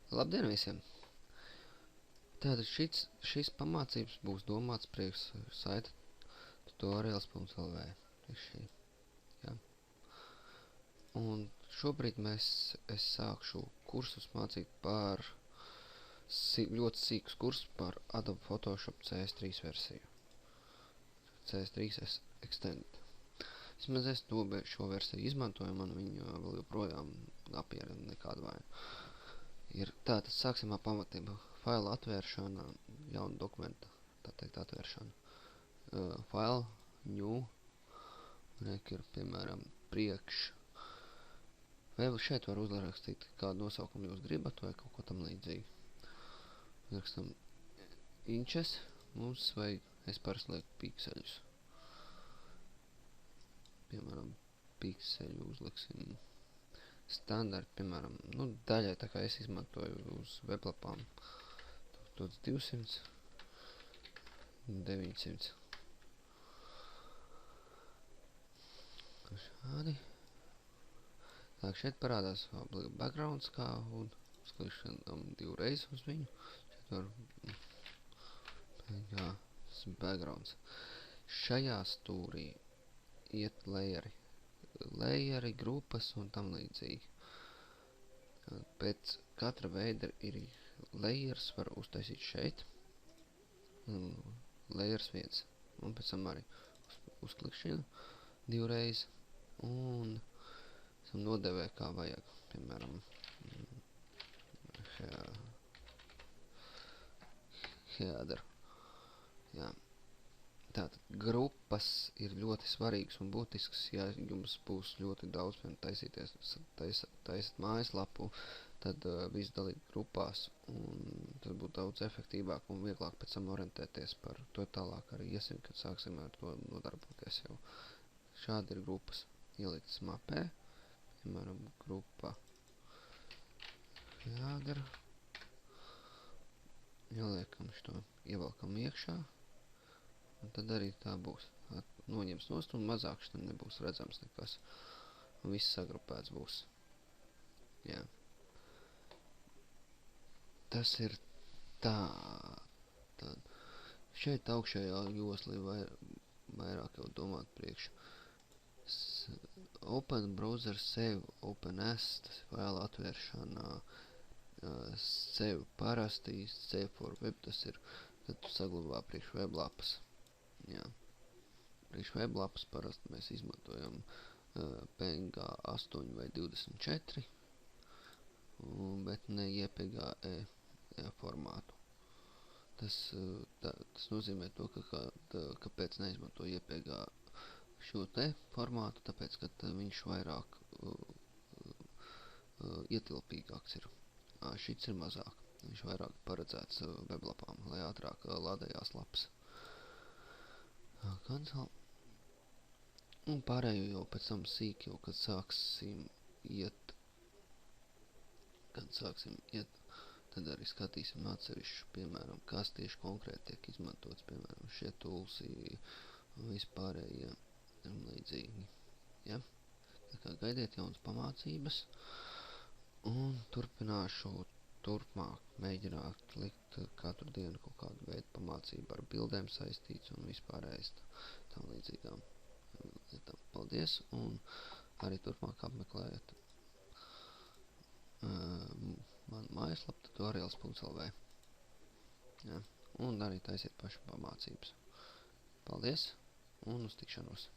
Labdien visiem! Tātad šis pamācības būs domāts priekš saita tutorials.lv. Ja? Un šobrīd es sākšu kursus mācīt par ļoti sīkus kursus par Adobe Photoshop CS3 versiju. CS3 Extended. Vismaz es šo versiju izmantoju, man viņa vēl joprojām apjēra nekādu vainu. Tātad sāksim ar pamatiem. Faila atvēršana, jauna dokumenta, tā teikt, atvēršana. File, new, ir, piemēram, priekš. Vai šeit var uzrakstīt, kādu nosaukumu jūs gribat, vai kaut ko tam līdzīgi. Rakstam inches, mums, vai es parasti lieku pikseļus. Piemēram, pikseļu uzliksim standarti, piemēram, daļai, tā kā es izmantoju uz weblapām, 1200, 900. Šādi. Tā, šeit parādās backgrounds kā, un sklikšana divreiz uz viņu. Šeit var, jā, tas ir backgrounds. Šajā stūrī iet layeri, grupas un tam līdzīgi. Pēc katra veida ir layers, var uztaisīt šeit. Layers 1. Un pēc tam arī uzklikšana divreiz. Un esam nodevē kā vajag. Piemēram, header. Jā. Tātad grupas ir ļoti svarīgas un būtiskas, ja jums būs ļoti daudz, taisat mājaslapu, tad visu dalīt grupās, un tas būtu daudz efektīvāk un vieglāk pēc tam orientēties par to tālāk arī iesim, kad sāksim ar to nodarboties jau. Šādi ir grupas ieliktas mapē, piemēram, grupa header, ieliekam šo, ievelkam iekšā. Un tad arī tā būs. Noņems nost un mazāk šitam nebūs redzams nekas. Un viss sagrupēts būs. Jā. Tas ir tā. Tad. Šeit augšējā josla ir vairāk jau domāt priekš. Open browser save, open as, tas ir vēl atvēršanā. Save parasti, save for web, tas ir, tad tu saglabā priekš weblapas. Jā. Priekš weblapas parasti mēs izmantojam PNG 8 vai 24, bet ne JPG formātu. Tas nozīmē to, kāpēc neizmanto JPG šo te formātu, tāpēc, ka viņš vairāk ietilpīgāks ir. Šits ir mazāk. Viņš vairāk paredzēts weblapām, lai ātrāk lādējās lapas. Cancel. Un pārējo jau pēc tam sīk, jau kad sāksim iet, tad arī skatīsim atsevišķu, piemēram, kas tieši konkrēti tiek izmantots, piemēram, šie tulsi, vispārējie un līdzīgi. Ja? Tā kā gaidiet jaunas pamācības, un turpināšu turpmāk mēģināt likt katru dienu kaut kādu veidu pamācību ar bildēm saistīts un vispārējais tam līdzīgām lietām. Paldies, un arī turpmāk apmeklējiet manu mājaslapu tutorials.lv. Ja? Un arī taisiet pašu pamācības. Paldies, un uz tikšanos!